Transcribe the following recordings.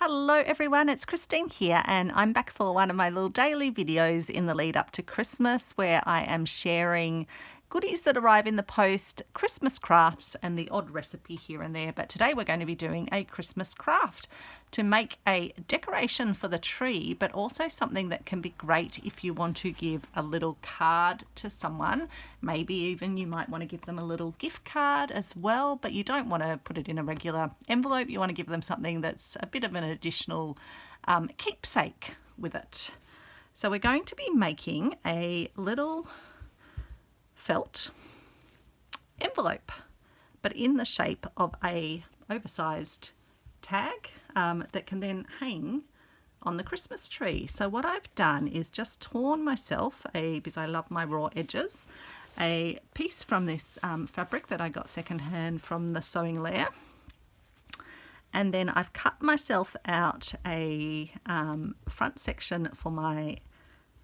Hello everyone, it's Christine here and I'm back for one of my little daily videos in the lead up to Christmas where I am sharing goodies that arrive in the post, Christmas crafts and the odd recipe here and there. But today we're going to be doing a Christmas craft to make a decoration for the tree, but also something that can be great if you want to give a little card to someone. Maybe even you might want to give them a little gift card as well, but you don't want to put it in a regular envelope. You want to give them something that's a bit of an additional keepsake with it. So we're going to be making a little felt envelope, but in the shape of a oversized tag that can then hang on the Christmas tree. So what I've done is just torn myself because I love my raw edges, a piece from this fabric that I got secondhand from the Sewing Lair, and then I've cut myself out a front section for my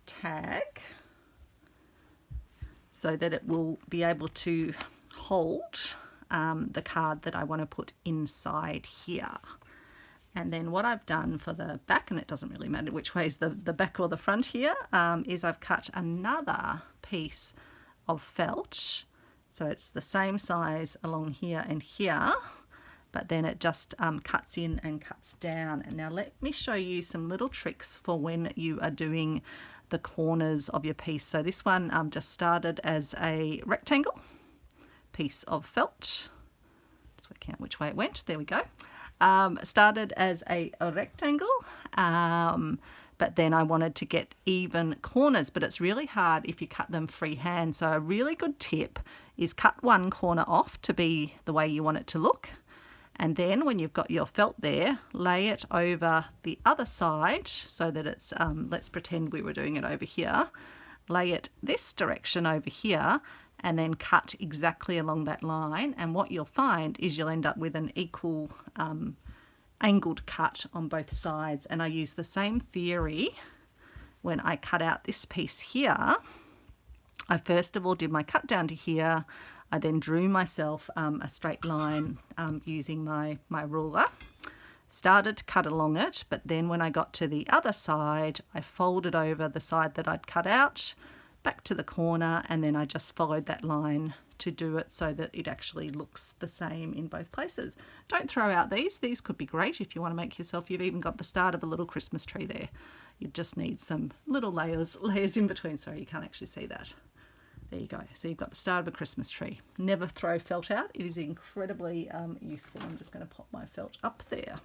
tag so that it will be able to hold the card that I want to put inside here. And then what I've done for the back, and it doesn't really matter which way is the back or the front here, is I've cut another piece of felt. So it's the same size along here and here, but then it just cuts in and cuts down. And now let me show you some little tricks for when you are doing the corners of your piece. So this one just started as a rectangle piece of felt. Just working out which way it went. There we go. Started as a rectangle, but then I wanted to get even corners, but it's really hard if you cut them freehand. So a really good tip is cut one corner off to be the way you want it to look. And then when you've got your felt there, lay it over the other side so that it's, let's pretend we were doing it over here. Lay it this direction over here and then cut exactly along that line. And what you'll find is you'll end up with an equal angled cut on both sides. And I use the same theory when I cut out this piece here. I first of all did my cut down to here. I then drew myself a straight line using my ruler. Started to cut along it, but then when I got to the other side, I folded over the side that I'd cut out, back to the corner, and then I just followed that line to do it so that it actually looks the same in both places. Don't throw out these. These could be great if you want to make yourself, you've even got the start of a little Christmas tree there. You just need some little layers in between. Sorry, you can't actually see that. There you go. So you've got the start of a Christmas tree. Never throw felt out. It is incredibly useful. I'm just going to pop my felt up there.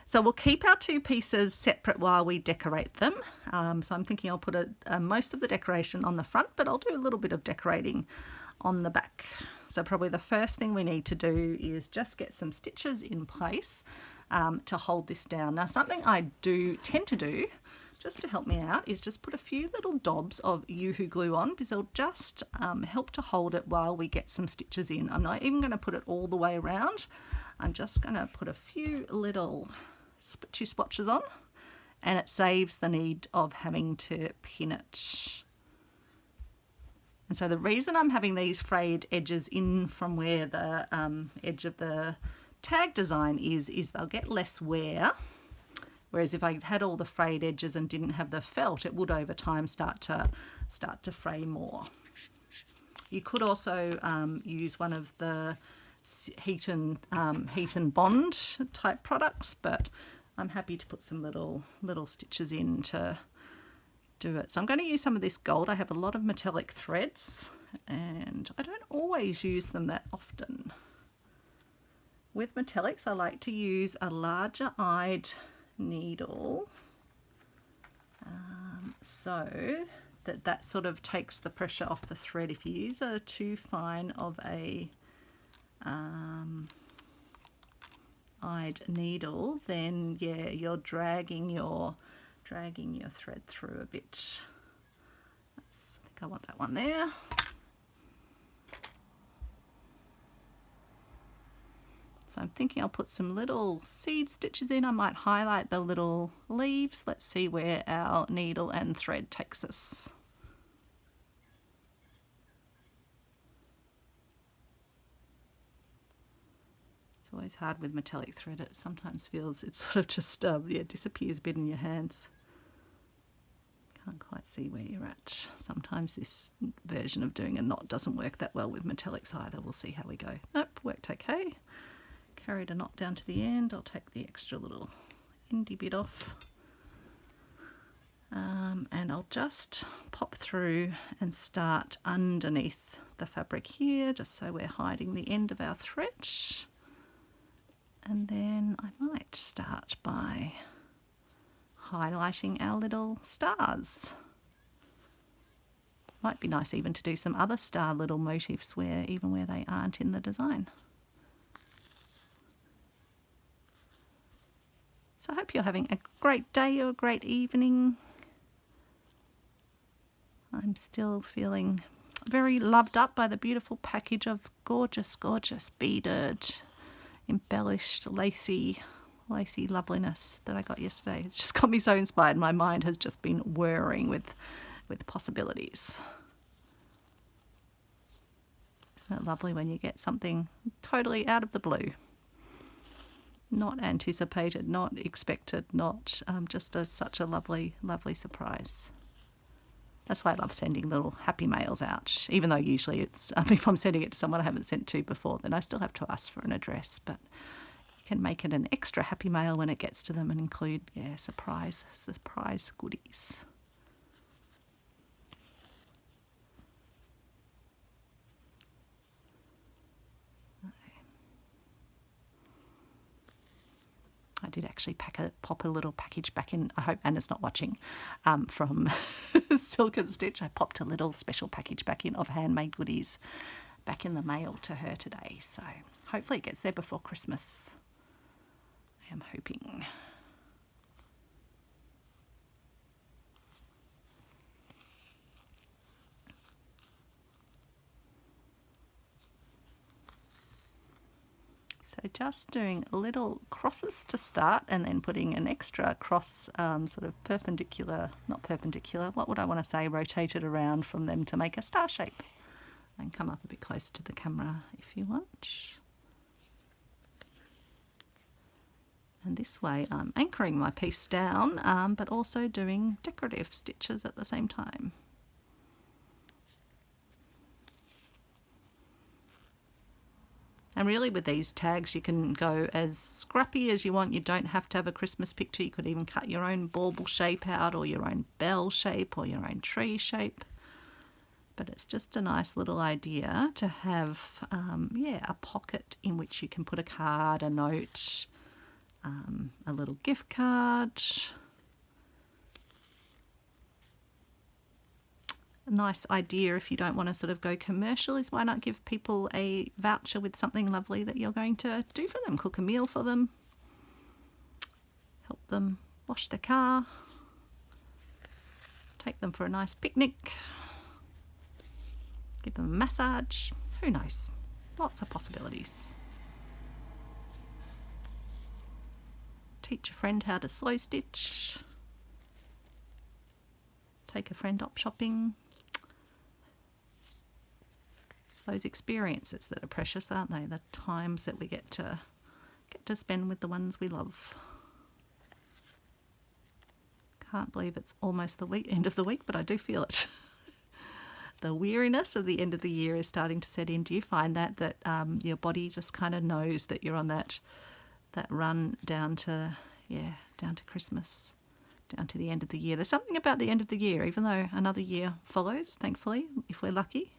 So we'll keep our two pieces separate while we decorate them. So I'm thinking I'll put most of the decoration on the front, but I'll do a little bit of decorating on the back. So probably the first thing we need to do is just get some stitches in place to hold this down. Now something I do tend to do just to help me out is just put a few little dobs of Yoo-hoo glue on, because it'll just help to hold it while we get some stitches in. I'm not even going to put it all the way around. I'm just going to put a few little spitchy spotches on, and it saves the need of having to pin it. And so the reason I'm having these frayed edges in from where the edge of the tag design is they'll get less wear. Whereas if I had all the frayed edges and didn't have the felt, it would over time start to fray more. You could also use one of the heat and bond type products, but I'm happy to put some little stitches in to do it. So I'm going to use some of this gold. I have a lot of metallic threads and I don't always use them that often. With metallics, I like to use a larger eyed needle so that sort of takes the pressure off the thread. If you use a too fine of a eyed needle, then yeah, you're dragging your thread through a bit. I think I want that one there. So I'm thinking I'll put some little seed stitches in. I might highlight the little leaves. Let's see where our needle and thread takes us. It's always hard with metallic thread. It sometimes feels it sort of just yeah, disappears a bit in your hands. Can't quite see where you're at. Sometimes this version of doing a knot doesn't work that well with metallics either. We'll see how we go. Nope, worked okay. Carried a knot down to the end. I'll take the extra little endy bit off. And I'll just pop through and start underneath the fabric here, just so we're hiding the end of our thread. And then I might start by highlighting our little stars. Might be nice even to do some other star little motifs even where they aren't in the design. So I hope you're having a great day or a great evening. I'm still feeling very loved up by the beautiful package of gorgeous, gorgeous beaded, embellished, lacy loveliness that I got yesterday. It's just got me so inspired. My mind has just been whirring with possibilities. Isn't it lovely when you get something totally out of the blue? Not anticipated, not expected, not just such a lovely, lovely surprise. That's why I love sending little happy mails out, even though usually it's, if I'm sending it to someone I haven't sent to before, then I still have to ask for an address, but you can make it an extra happy mail when it gets to them and include, yeah, surprise goodies. I did actually pop a little package back in. I hope Anna's not watching. From Silk and Stitch, I popped a little special package back in of handmade goodies back in the mail to her today. So hopefully it gets there before Christmas. I am hoping. So just doing little crosses to start and then putting an extra cross sort of perpendicular, not perpendicular, what would I want to say, rotated around from them to make a star shape. And come up a bit closer to the camera if you want. And this way I'm anchoring my piece down, but also doing decorative stitches at the same time. And really with these tags you can go as scrappy as you want. You don't have to have a Christmas picture. You could even cut your own bauble shape out, or your own bell shape, or your own tree shape. But it's just a nice little idea to have, yeah, a pocket in which you can put a card, a note, a little gift card. A nice idea if you don't want to sort of go commercial is why not give people a voucher with something lovely that you're going to do for them. Cook a meal for them, help them wash their car, take them for a nice picnic, give them a massage. Who knows? Lots of possibilities. Teach a friend how to slow stitch. Take a friend op shopping. Those experiences that are precious, aren't they? The times that we get to spend with the ones we love. Can't believe it's almost the end of the week, but I do feel it. The weariness of the end of the year is starting to set in. Do you find that your body just kind of knows that you're on that run down to Christmas, down to the end of the year? There's something about the end of the year, even though another year follows, thankfully, if we're lucky.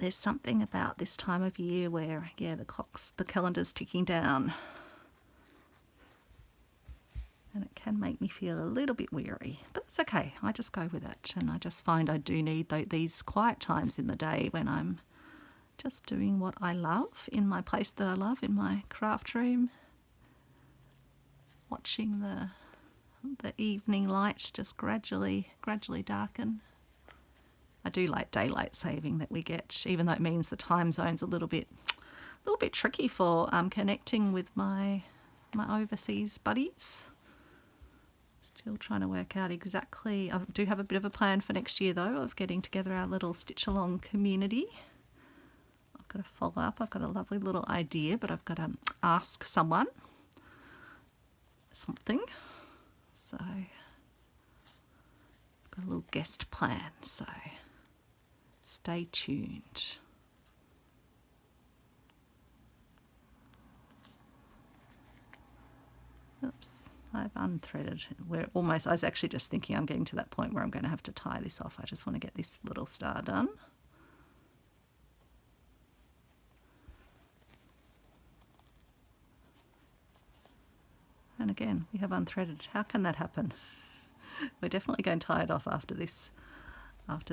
There's something about this time of year where, yeah, the calendar's ticking down. And it can make me feel a little bit weary, but it's okay. I just go with it. And I just find I do need these quiet times in the day when I'm just doing what I love in my place that I love, in my craft room, watching the evening lights just gradually darken. I do like daylight saving that we get, even though it means the time zone's a little bit tricky for connecting with my overseas buddies. Still trying to work out exactly. I do have a bit of a plan for next year though, of getting together our little stitch along community of I've got to follow up. I've got a lovely little idea, but I've got to ask someone something. So I've got a little guest plan, so stay tuned. Oops, I've unthreaded. I was actually just thinking I'm getting to that point where I'm going to have to tie this off. I just want to get this little star done. And again, we have unthreaded. How can that happen? We're definitely going to tie it off after this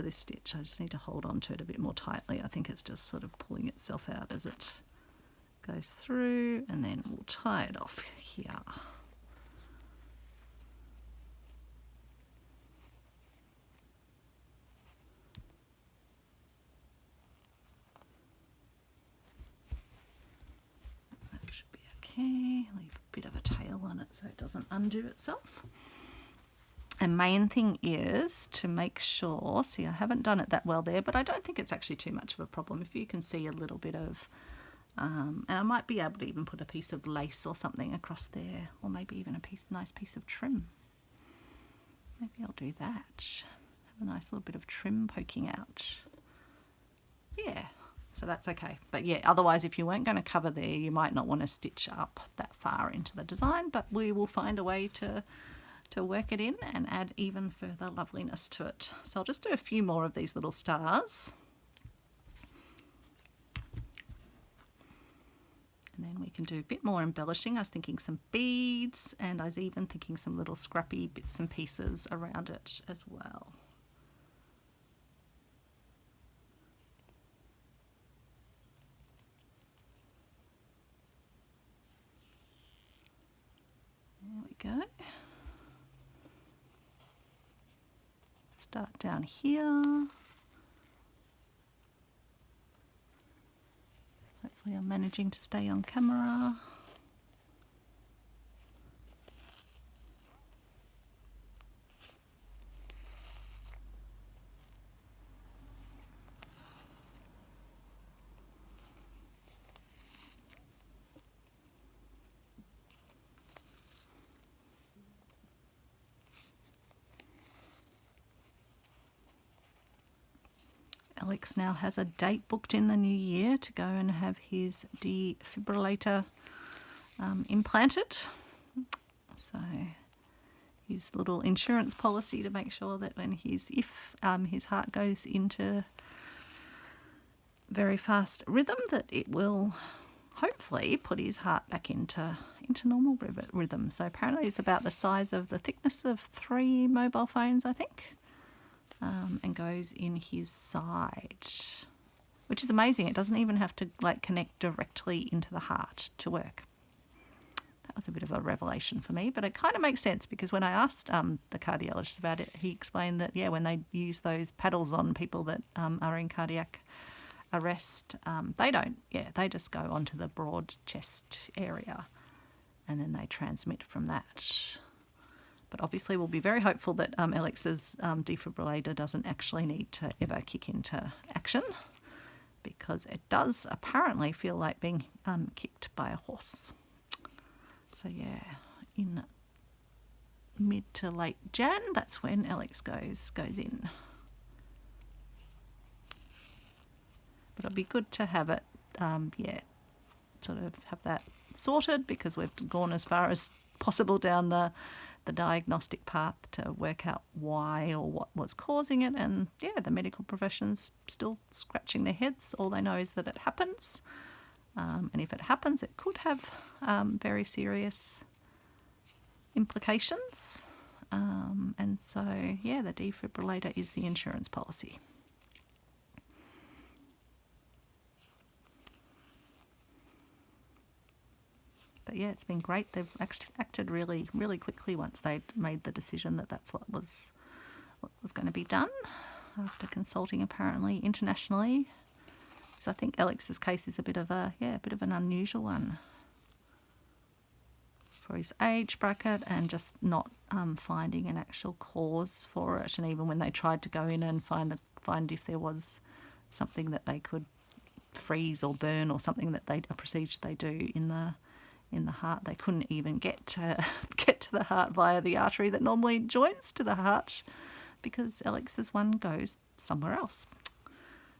stitch. I just need to hold on to it a bit more tightly. I think it's just sort of pulling itself out as it goes through, and then we'll tie it off here. That should be okay. Leave a bit of a tail on it so it doesn't undo itself. And main thing is to make sure, see, I haven't done it that well there, but I don't think it's actually too much of a problem. If you can see a little bit of, and I might be able to even put a piece of lace or something across there, or maybe even a nice piece of trim. Maybe I'll do that. Have a nice little bit of trim poking out. Yeah, so that's okay. But yeah, otherwise if you weren't going to cover there, you might not want to stitch up that far into the design, but we will find a way to work it in and add even further loveliness to it. So I'll just do a few more of these little stars. And then we can do a bit more embellishing. I was thinking some beads, and I was even thinking some little scrappy bits and pieces around it as well. There we go. Start down here. Hopefully I'm managing to stay on camera. Alex now has a date booked in the new year to go and have his defibrillator implanted. So his little insurance policy to make sure that when if his heart goes into very fast rhythm, that it will hopefully put his heart back into normal rhythm. So apparently it's about the size of the thickness of 3 mobile phones, I think. And goes in his side, which is amazing. It doesn't even have to connect directly into the heart to work. That was a bit of a revelation for me, but it kind of makes sense because when I asked the cardiologist about it, he explained that when they use those paddles on people that are in cardiac arrest, they just go onto the broad chest area and then they transmit from that. But obviously we'll be very hopeful that Alex's defibrillator doesn't actually need to ever kick into action, because it does apparently feel like being kicked by a horse. So yeah, in mid to late Jan, that's when Alex goes in. But it'll be good to have it, sort of have that sorted, because we've gone as far as possible down the diagnostic path to work out why or what was causing it. And the medical profession's still scratching their heads. All they know is that it happens, and if it happens, it could have very serious implications. And so the defibrillator is the insurance policy. But it's been great. They've acted really, really quickly once they made the decision that that's what was going to be done, after consulting apparently internationally. Because I think Alex's case is a bit of an unusual one for his age bracket, and just not finding an actual cause for it. And even when they tried to go in and find if there was something that they could freeze or burn or something that a procedure they do in the heart. They couldn't even get to the heart via the artery that normally joins to the heart, because Alex's one goes somewhere else.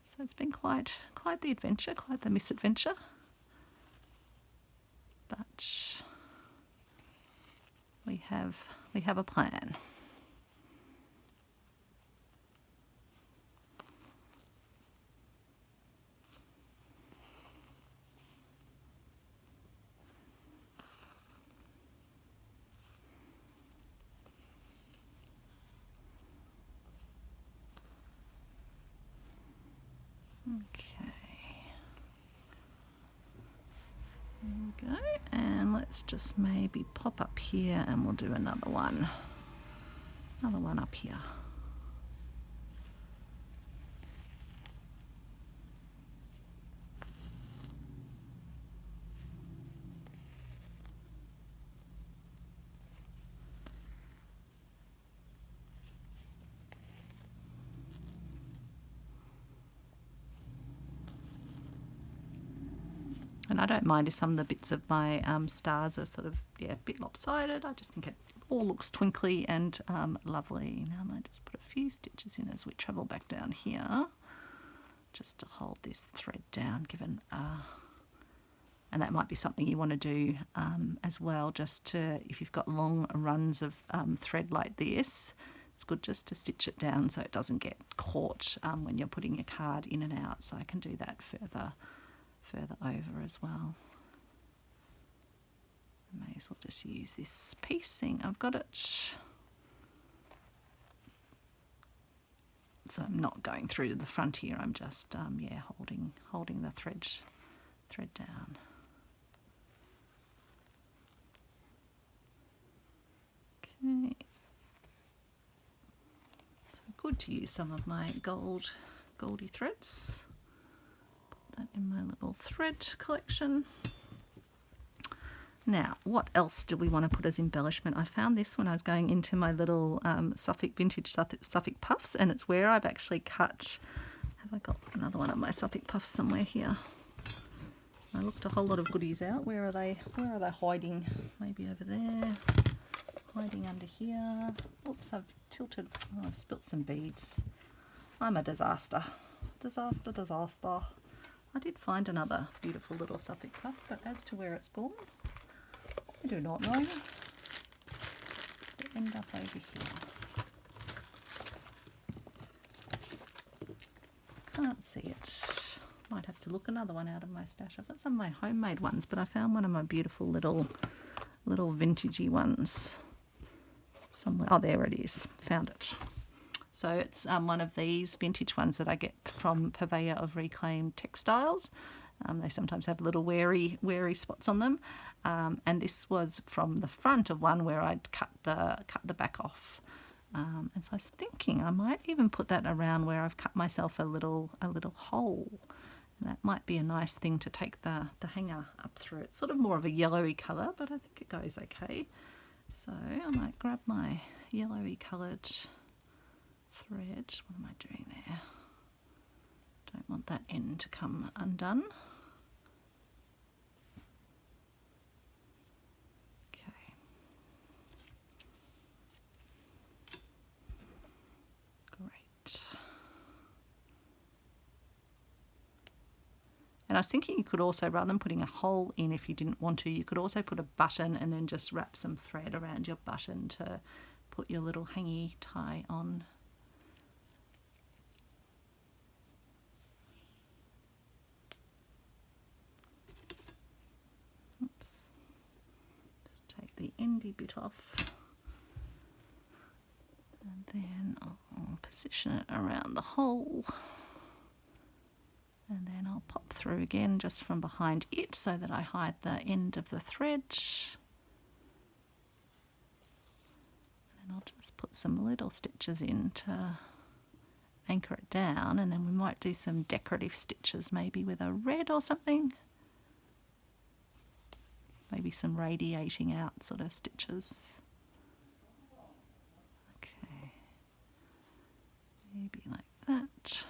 So it's been quite the adventure, quite the misadventure. But we have a plan. Okay. There we go. And let's just maybe pop up here and we'll do another one. Another one up here. And I don't mind if some of the bits of my stars are sort of, a bit lopsided. I just think it all looks twinkly and lovely. Now I might just put a few stitches in as we travel back down here, just to hold this thread down, and that might be something you want to do as well, just to, if you've got long runs of thread like this, it's good just to stitch it down so it doesn't get caught when you're putting your card in and out. So I can do that further over as well. I may as well just use this piecing. I've got it, so I'm not going through to the front here. I'm just holding the thread down. Okay. So good to use some of my goldy threads. That in my little thread collection. Now, what else do we want to put as embellishment? I found this when I was going into my little vintage Suffolk puffs, and it's where I've actually cut. Have I got another one of my Suffolk puffs somewhere here? I looked a whole lot of goodies out. Where are they hiding? Maybe over there. Hiding under here. Oops, I've tilted. Oh, I've spilt some beads. I'm a disaster. Disaster. I did find another beautiful little Suffolk puff, but as to where it's gone, I do not know. It ended up over here. Can't see it. Might have to look another one out of my stash. I've got some of my homemade ones, but I found one of my beautiful little vintagey ones somewhere. Oh, there it is. Found it. So it's one of these vintage ones that I get from Purveyor of Reclaimed Textiles. They sometimes have little weary spots on them. And this was from the front of one where I'd cut the back off. And so I was thinking I might even put that around where I've cut myself a little hole. And that might be a nice thing to take the hanger up through. It's sort of more of a yellowy colour, but I think it goes okay. So I might grab my yellowy coloured thread. What am I doing there? Don't want that end to come undone. Okay. Great. And I was thinking you could also, rather than putting a hole in if you didn't want to, you could also put a button and then just wrap some thread around your button to put your little hangy tie on. Oops. Just take the endy bit off. And then I'll position it around the hole. And then I'll pop through again just from behind it so that I hide the end of the thread. And then I'll just put some little stitches in to anchor it down, and then we might do some decorative stitches, maybe with a red or something. Maybe some radiating out sort of stitches. Okay. Maybe like that.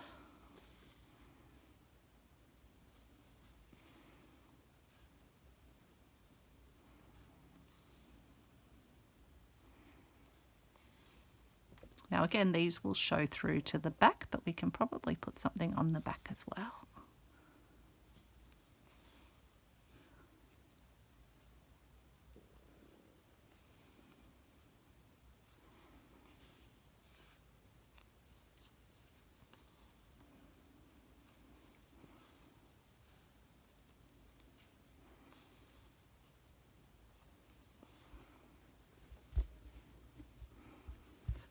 Now again, these will show through to the back, but we can probably put something on the back as well.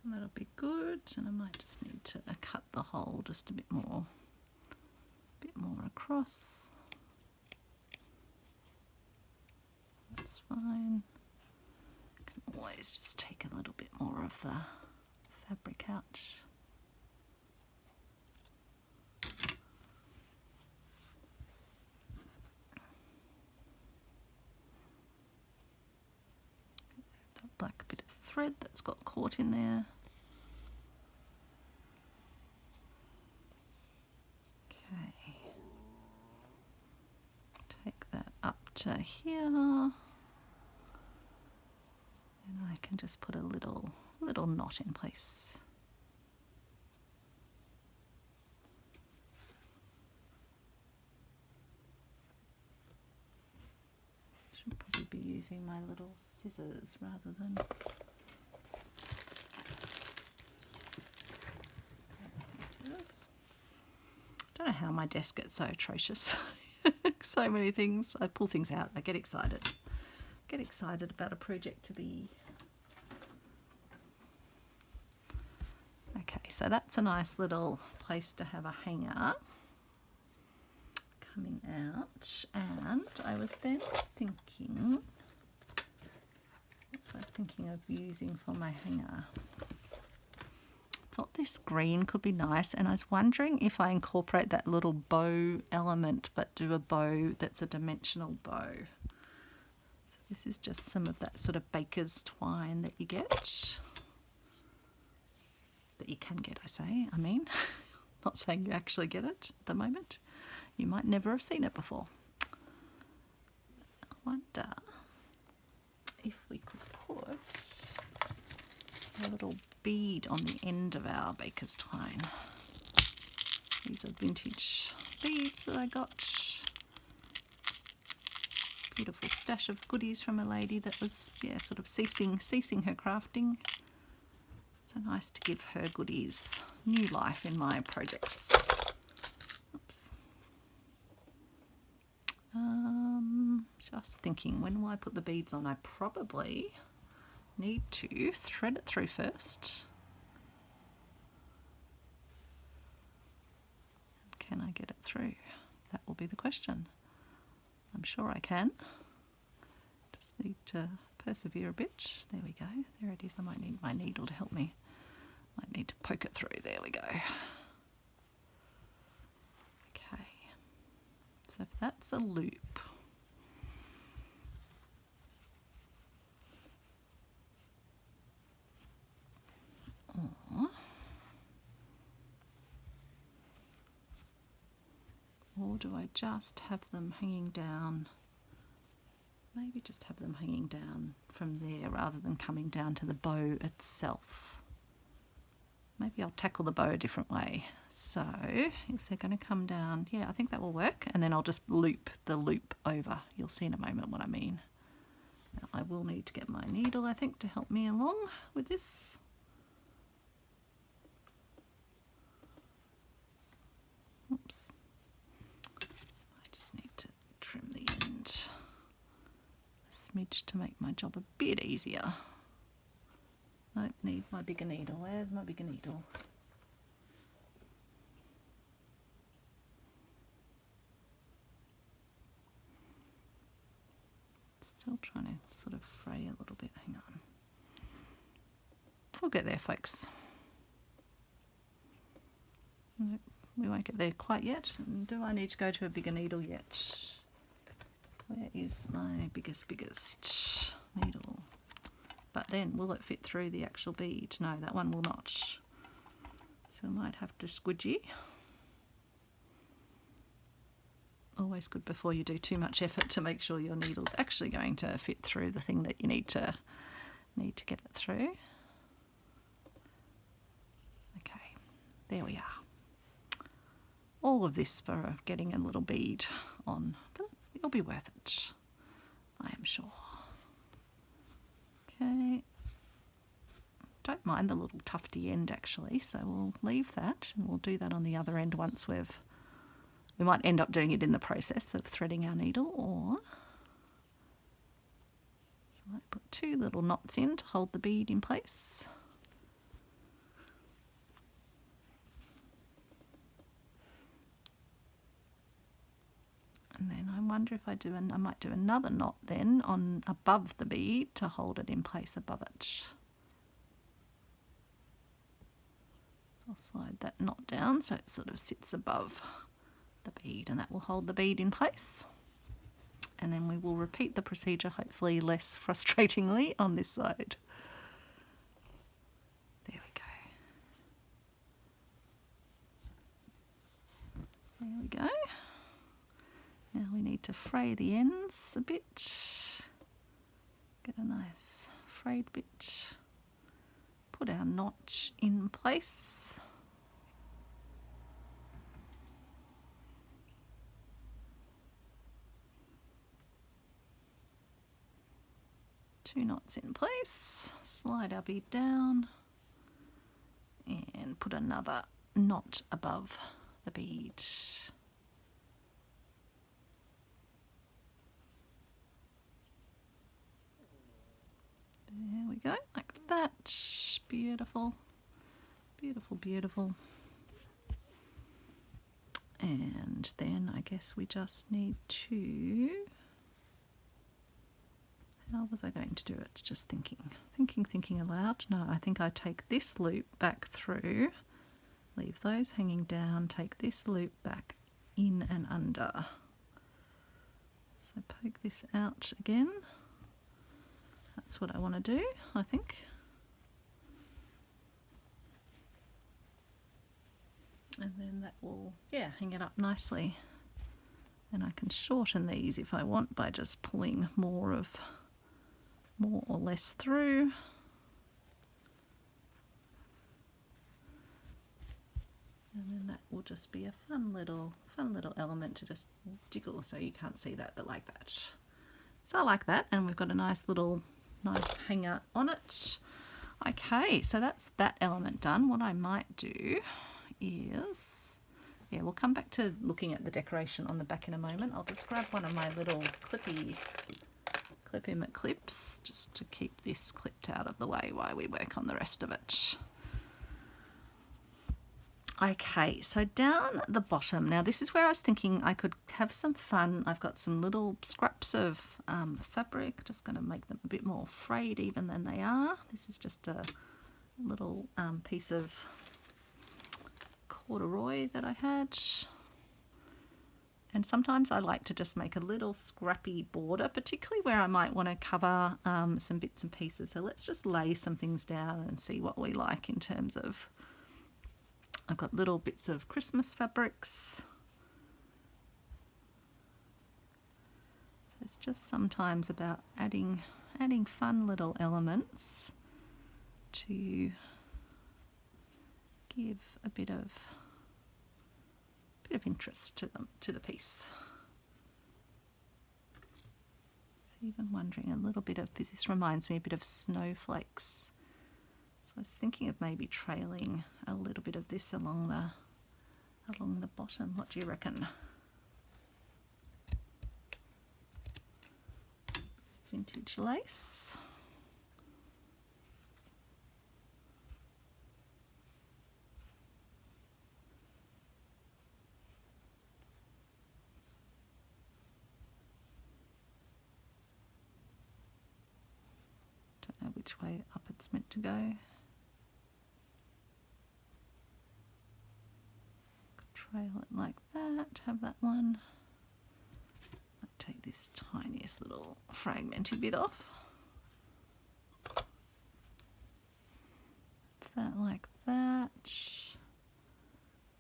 That'll be good, and I might just need to cut the hole just a bit more across. That's fine. I can always just take a little bit more of the fabric out. That black bit of thread that's got caught in there. Take that up to here, and I can just put a little knot in place. Should probably be using my little scissors rather than. I don't know how my desk gets so atrocious. So many things. I pull things out. I get excited. Get excited about a project to be. Okay, so that's a nice little place to have a hanger coming out. And I was then thinking, what's I thinking of using for my hanger? Thought this green could be nice, and I was wondering if I incorporate that little bow element but do a bow that's a dimensional bow. So this is just some of that sort of baker's twine that you get, that you can get, I mean not saying you actually get it at the moment. You might never have seen it before. I wonder if we could put a little bead on the end of our baker's twine. These are vintage beads that I got. Beautiful stash of goodies from a lady that was, yeah, sort of ceasing her crafting. So nice to give her goodies new life in my projects. Oops. Just thinking, when will I put the beads on? I probably need to thread it through first. Can I get it through? That will be the question. I'm sure I can. Just need to persevere a bit. There we go. There it is. I might need my needle to help me. Might need to poke it through. There we go. Okay. So if that's a loop, or do I just have them hanging down? Maybe just have them hanging down from there rather than coming down to the bow itself. Maybe I'll tackle the bow a different way. So if they're going to come down, yeah, I think that will work. And then I'll just loop the loop over. You'll see in a moment what I mean. Now I will need to get my needle, I think, to help me along with this. Oops. I just need to trim the end a smidge to make my job a bit easier. Nope, need my bigger needle. Where's my bigger needle? Still trying to sort of fray a little bit. Hang on. We'll get there, folks. Nope, we won't get there quite yet. Do I need to go to a bigger needle yet? Where is my biggest needle? But then, will it fit through the actual bead? No, that one will not. So I might have to squidgy. Always good before you do too much effort to make sure your needle's actually going to fit through the thing that you need to get it through. There we are. All of this for getting a little bead on, but it'll be worth it, I am sure. Okay. Don't mind the little tufty end actually, so we'll leave that and we'll do that on the other end once we might end up doing it in the process of threading our needle, or so I put 2 little knots in to hold the bead in place. And then I wonder if I might do another knot then on above the bead to hold it in place above it. So I'll slide that knot down so it sort of sits above the bead, and that will hold the bead in place. And then we will repeat the procedure, hopefully less frustratingly, on this side. There we go. There we go. Now we need to fray the ends a bit. Get a nice frayed bit. Put our knot in place. Two knots in place. Slide our bead down and put another knot above the bead. There we go, like that. Beautiful, beautiful, beautiful. And then I guess we just need to, how was I going to do it? Just thinking aloud. No, I think I take this loop back through, leave those hanging down, take this loop back in and under. So poke this out again. That's what I want to do, I think. And then that will, yeah, hang it up nicely. And I can shorten these if I want by just pulling more or less through. And then that will just be a fun little element to just jiggle, so you can't see that, but like that. So I like that, and we've got a nice hanger on it. Okay, so that's that element done. What I might do is, yeah, we'll come back to looking at the decoration on the back in a moment. I'll just grab one of my little clip-in clips just to keep this clipped out of the way while we work on the rest of it. Okay, so down the bottom, now this is where I was thinking I could have some fun. I've got some little scraps of fabric, just going to make them a bit more frayed even than they are. This is just a little piece of corduroy that I had. And sometimes I like to just make a little scrappy border, particularly where I might want to cover some bits and pieces. So let's just lay some things down and see what we like in terms of, I've got little bits of Christmas fabrics. So it's just sometimes about adding fun little elements to give a bit of interest to the piece. So even wondering a little bit of this reminds me a bit of snowflakes. So I was thinking of maybe trailing a little bit of this along the bottom. What do you reckon? Vintage lace. Don't know which way up it's meant to go. Trail it like that, have that one. I'll take this tiniest little fragmenty bit off. That like that.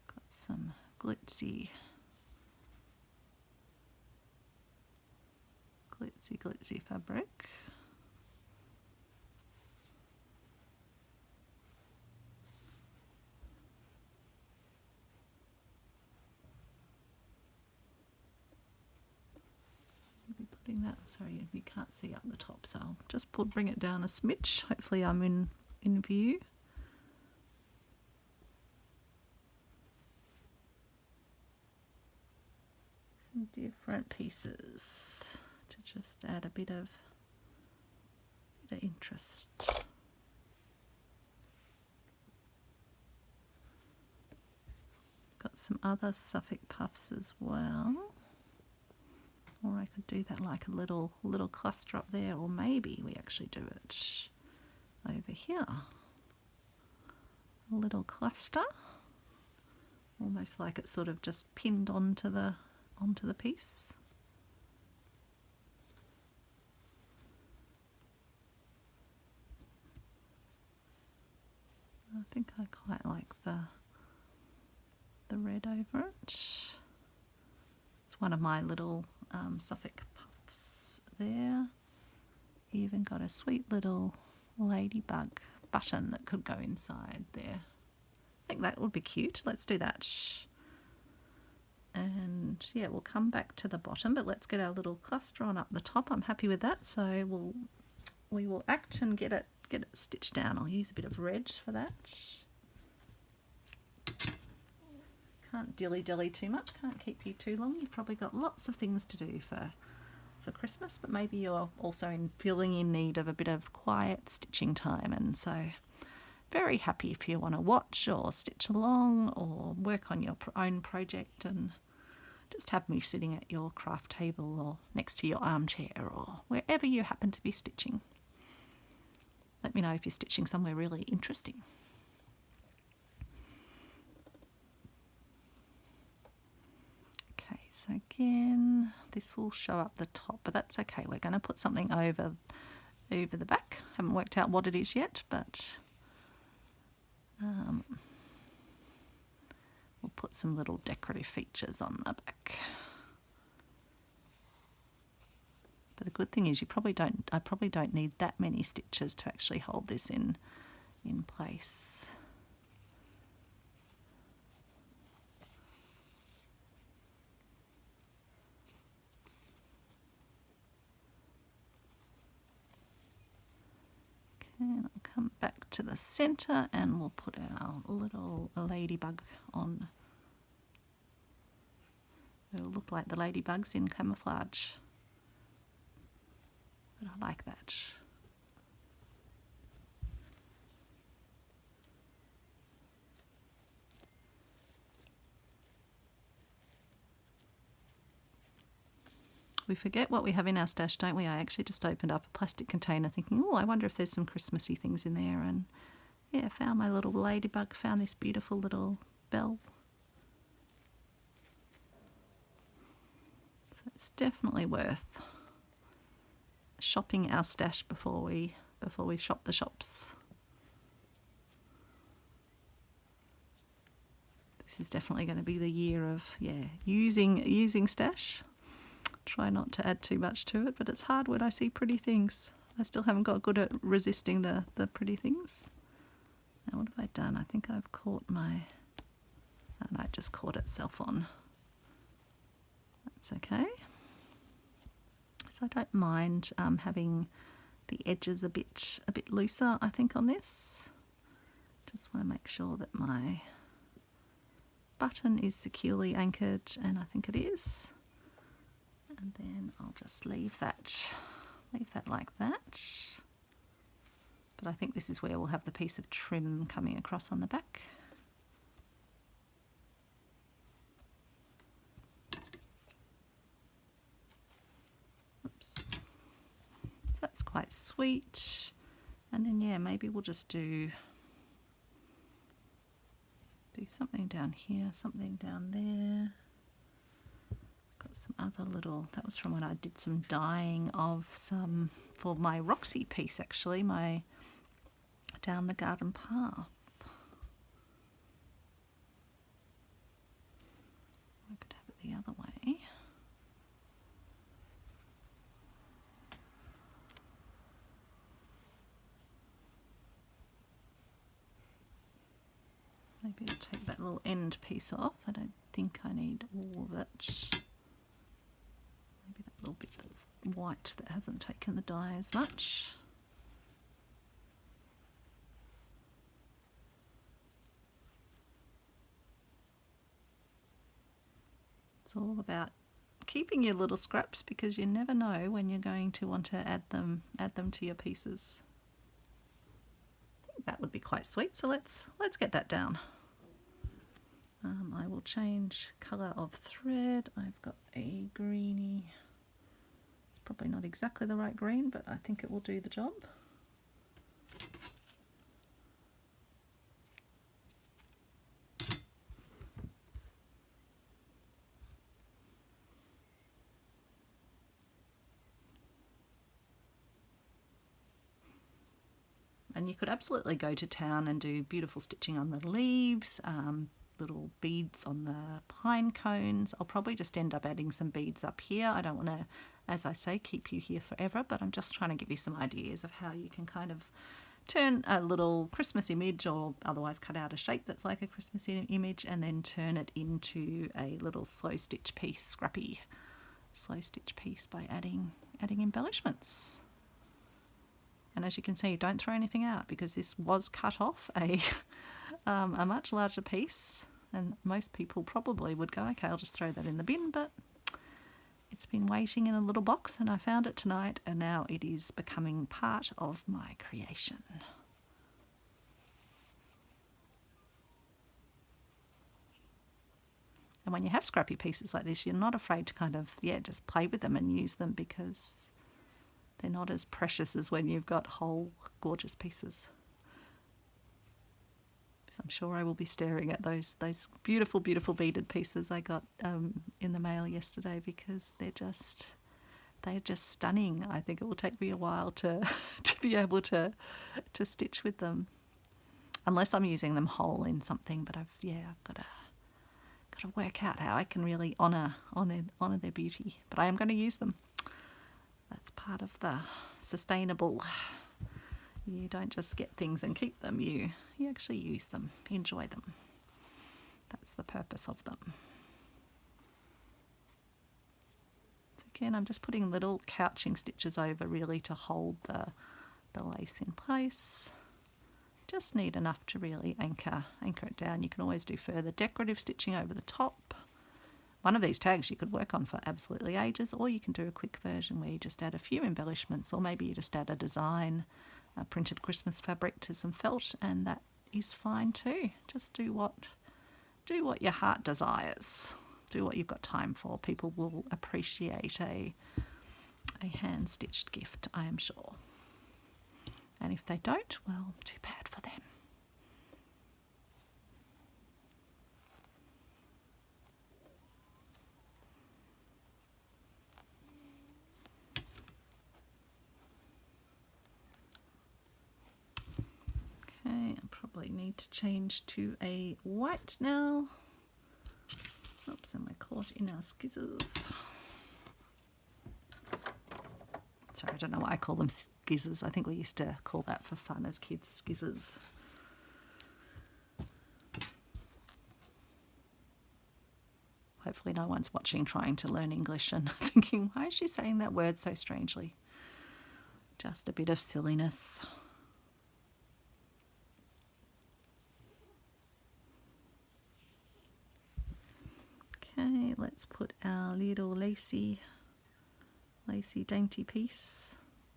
Got some glitzy fabric. that, sorry, you can't see up the top, so I'll just bring it down a smidge. Hopefully I'm in view. Some different pieces to just add a bit of interest. Got some other Suffolk puffs as well. Or I could do that like a little cluster up there, or maybe we actually do it over here. A little cluster, almost like it's sort of just pinned onto the piece. I think I quite like the red over it. It's one of my little Suffolk puffs there. Even got a sweet little ladybug button that could go inside there. I think that would be cute. Let's do that. And yeah, we'll come back to the bottom, but let's get our little cluster on up the top. I'm happy with that, so we will act and get it stitched down. I'll use a bit of red for that. Can't dilly-dally too much, can't keep you too long. You've probably got lots of things to do for Christmas, but maybe you're also feeling in need of a bit of quiet stitching time, and so very happy if you want to watch or stitch along or work on your own project and just have me sitting at your craft table or next to your armchair or wherever you happen to be stitching. Let me know if you're stitching somewhere really interesting. Okay, so again, this will show up the top, but that's okay. We're going to put something over the back. Haven't worked out what it is yet, but we'll put some little decorative features on the back. But the good thing is I probably don't need that many stitches to actually hold this in place. Okay, and I'll come back to the center and we'll put our little ladybug on. It'll look like the ladybugs in camouflage. But I like that. We forget what we have in our stash, don't we? I actually just opened up a plastic container thinking, oh, I wonder if there's some Christmassy things in there. And yeah, found my little ladybug, found this beautiful little bell. So it's definitely worth shopping our stash before we shop the shops. This is definitely going to be the year of using stash. Try not to add too much to it, but it's hard when I see pretty things. I still haven't got good at resisting the pretty things. Now what have I done? I think I've caught my... Oh, no, it just caught itself on. That's okay. So I don't mind having the edges a bit looser, I think, on this. Just want to make sure that my button is securely anchored, and I think it is. And then I'll just leave that like that. But I think this is where we'll have the piece of trim coming across on the back. Oops. So that's quite sweet. And then yeah, maybe we'll just do something down here, something down there. Got some other little, that was from when I did some dyeing of some, for my Roxy piece actually, my down the garden path. I could have it the other way. Maybe I'll take that little end piece off. I don't think I need all of it. Maybe that little bit that's white that hasn't taken the dye as much. It's all about keeping your little scraps because you never know when you're going to want to add them to your pieces. I think that would be quite sweet, so let's get that down. I will change colour of thread. I've got a greeny, it's probably not exactly the right green, but I think it will do the job. And you could absolutely go to town and do beautiful stitching on the leaves, little beads on the pine cones. I'll probably just end up adding some beads up here. I don't want to, as I say, keep you here forever, but I'm just trying to give you some ideas of how you can kind of turn a little Christmas image, or otherwise cut out a shape that's like a Christmas image, and then turn it into a little slow stitch piece, scrappy slow stitch piece by adding embellishments. And as you can see, don't throw anything out because this was cut off a much larger piece, and most people probably would go, okay, I'll just throw that in the bin, but it's been waiting in a little box and I found it tonight, and now it is becoming part of my creation. And when you have scrappy pieces like this, you're not afraid to kind of, just play with them and use them, because they're not as precious as when you've got whole gorgeous pieces. So I'm sure I will be staring at those beautiful, beautiful beaded pieces I got in the mail yesterday, because they're just stunning. I think it will take me a while to be able to stitch with them, unless I'm using them whole in something. But I've got to work out how I can really honour their beauty. But I am going to use them. That's part of the sustainable. You don't just get things and keep them, you actually use them, enjoy them. That's the purpose of them. So again, I'm just putting little couching stitches over, really, to hold the lace in place. Just need enough to really anchor it down. You can always do further decorative stitching over the top. One of these tags you could work on for absolutely ages, or you can do a quick version where you just add a few embellishments, or maybe you just add a design, a printed Christmas fabric to some felt, and that is fine too. Just do what your heart desires. Do what you've got time for. People will appreciate a hand-stitched gift, I am sure. And if they don't, well, too bad for them. Okay, I probably need to change to a white now. Oops, and we're caught in our skizzers. Sorry, I don't know why I call them skizzers. I think we used to call that for fun as kids, skizzers. Hopefully no one's watching trying to learn English and thinking, why is she saying that word so strangely? Just a bit of silliness. Okay, let's put our little lacy dainty piece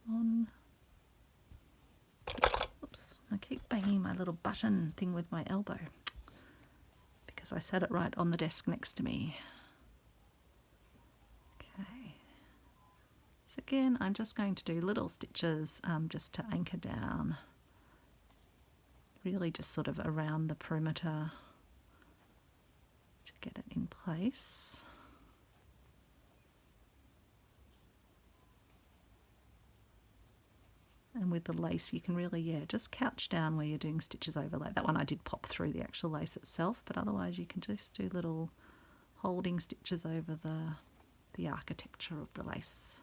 on. Oops, I keep banging my little button thing with my elbow because I set it right on the desk next to me. Okay, so again, I'm just going to do little stitches just to anchor down, really just sort of around the perimeter to get it in place. And with the lace, you can really, just couch down where you're doing stitches over. Like that one I did pop through the actual lace itself, but otherwise you can just do little holding stitches over the architecture of the lace.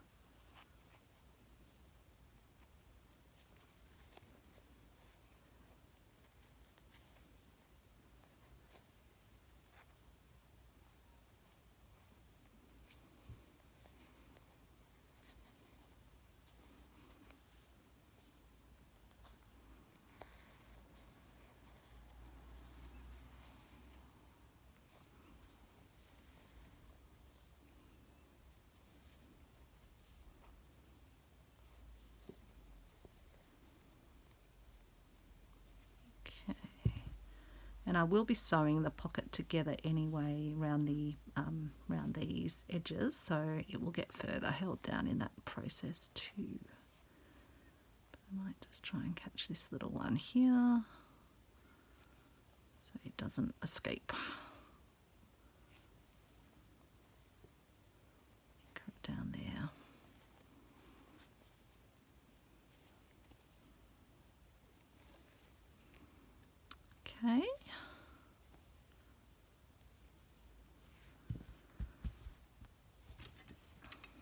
And I will be sewing the pocket together anyway around these edges, so it will get further held down in that process too. But I might just try and catch this little one here so it doesn't escape. Anchor it down there. Okay.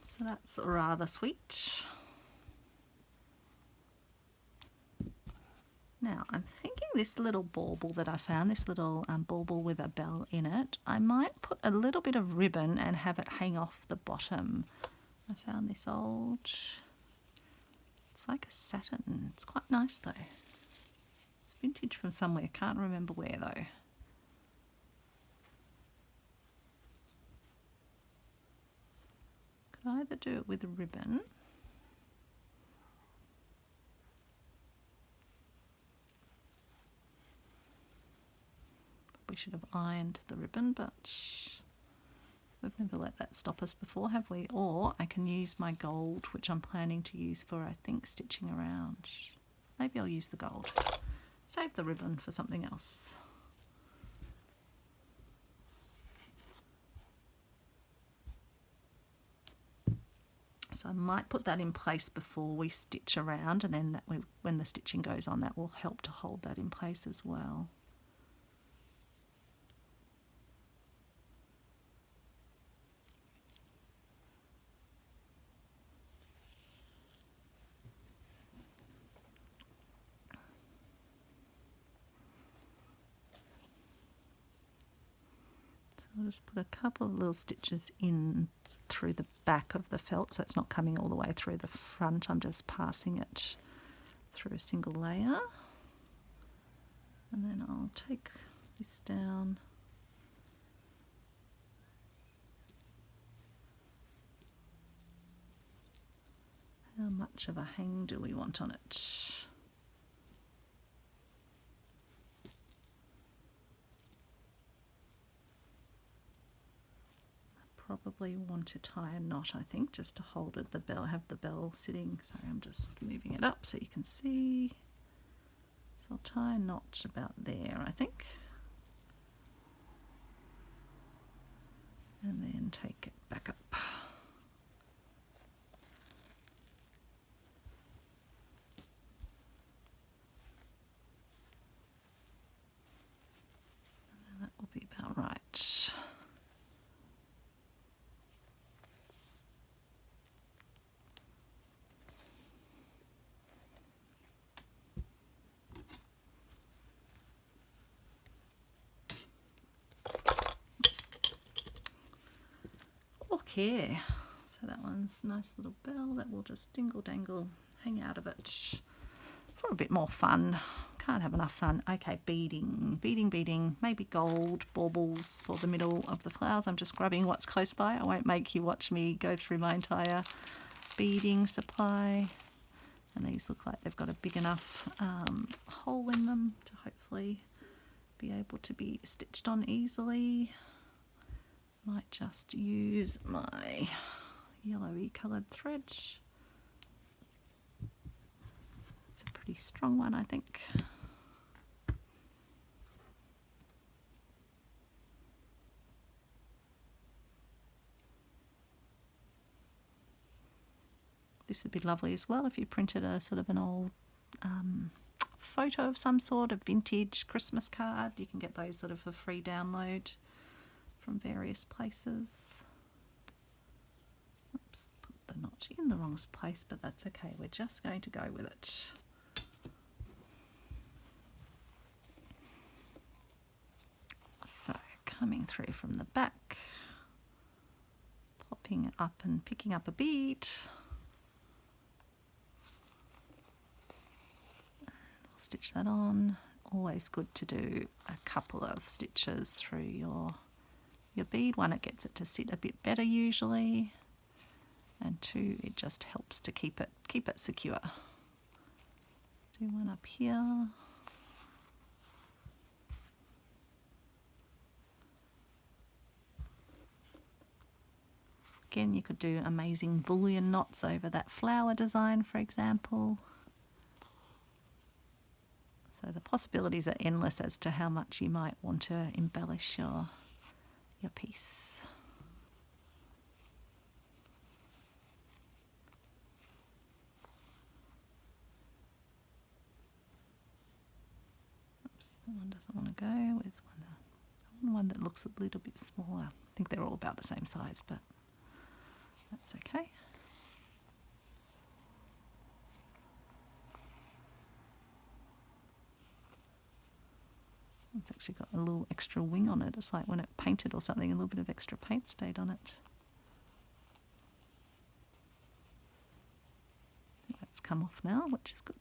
So that's rather sweet. Now I'm thinking this little bauble that I found, this little bauble with a bell in it, I might put a little bit of ribbon and have it hang off the bottom. I found this old, it's like a satin, it's quite nice though. It's vintage from somewhere, can't remember where though. Could either do it with a ribbon we should have ironed the ribbon, but we've never let that stop us before, have we? Or I can use my gold, which I'm planning to use for, I think, stitching around. Maybe I'll use the gold. Save the ribbon for something else. So I might put that in place before we stitch around, and then when the stitching goes on, that will help to hold that in place as well. I'll just put a couple of little stitches in through the back of the felt, so it's not coming all the way through the front. I'm just passing it through a single layer. And then I'll take this down. How much of a hang do we want on it? Probably want to tie a knot, I think, just to hold it, have the bell sitting. Sorry, I'm just moving it up so you can see. So I'll tie a knot about there, I think. And then take it back up. And that will be about right. Okay, so that one's a nice little bell that will just dingle dangle, hang out of it for a bit more fun. Can't have enough fun. Okay, beading, maybe gold baubles for the middle of the flowers. I'm just grabbing what's close by. I won't make you watch me go through my entire beading supply. And these look like they've got a big enough hole in them to hopefully be able to be stitched on easily. Might just use my yellowy coloured thread. It's a pretty strong one, I think. This would be lovely as well if you printed a sort of an old photo of some sort, a vintage Christmas card. You can get those sort of for free download from various places. Oops, put the knot in the wrong place, but that's okay. We're just going to go with it. So coming through from the back, popping up and picking up a bead. And we'll stitch that on. Always good to do a couple of stitches through your bead. One, it gets it to sit a bit better usually, and two, it just helps to keep it secure. Let's do one up here. Again, you could do amazing bullion knots over that flower design, for example. So the possibilities are endless as to how much you might want to embellish your piece. Oops, that one doesn't want to go. Where's one that looks a little bit smaller? I think they're all about the same size, but that's okay. It's actually got a little extra wing on it. It's like when it painted or something, a little bit of extra paint stayed on it. That's come off now, which is good.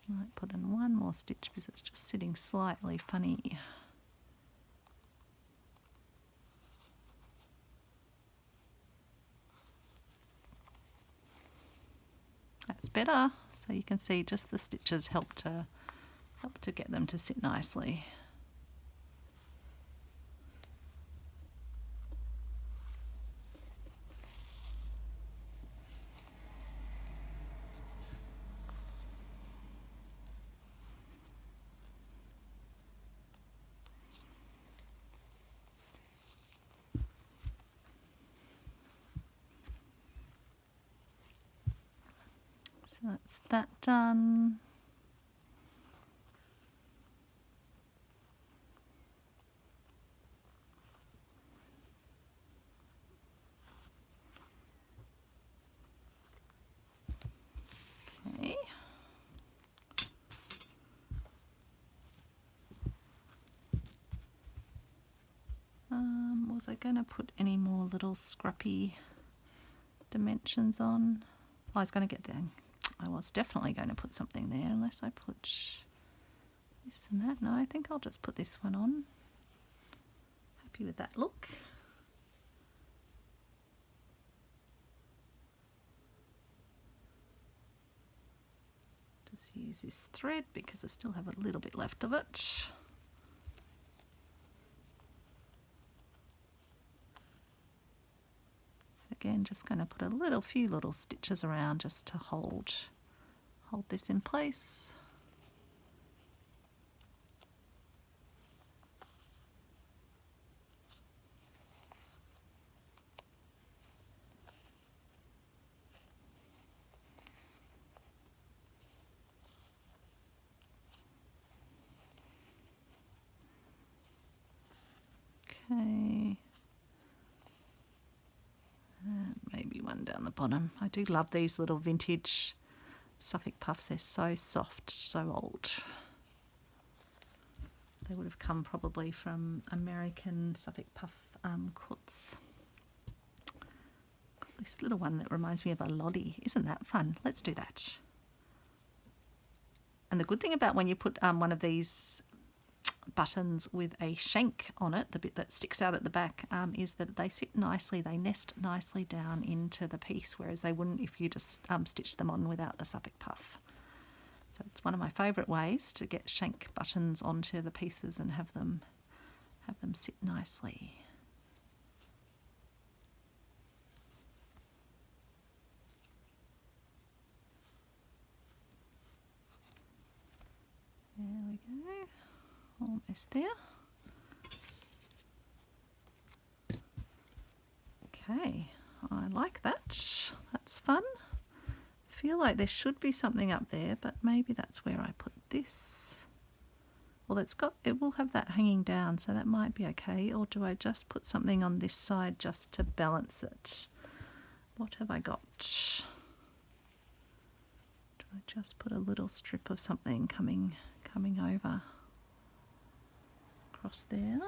Might put in one more stitch because it's just sitting slightly funny. That's better. So you can see just the stitches help to get them to sit nicely. So that's that done. Okay. Was I going to put any more little scruffy dimensions on? I was going to get there. I was definitely going to put something there unless I put this and that. No, I think I'll just put this one on. Happy with that look. Just use this thread because I still have a little bit left of it. Again, just going to put a few little stitches around just to hold this in place. Okay. And maybe one down the bottom. I do love these little vintage Suffolk puffs. They're so soft, so old. They would have come probably from American Suffolk puff quilts. Got this little one that reminds me of a lolly. Isn't that fun? Let's do that. And the good thing about when you put one of these buttons with a shank on it, the bit that sticks out at the back, is that they sit nicely, they nest nicely down into the piece, whereas they wouldn't if you just stitch them on without the Suffolk puff. So it's one of my favourite ways to get shank buttons onto the pieces and have them sit nicely. There we go. Almost there. Okay, I like that. That's fun. Feel like there should be something up there, but maybe that's where I put this. Well, it will have that hanging down, so that might be okay. Or do I just put something on this side just to balance it? What have I got? Do I just put a little strip of something coming over across there?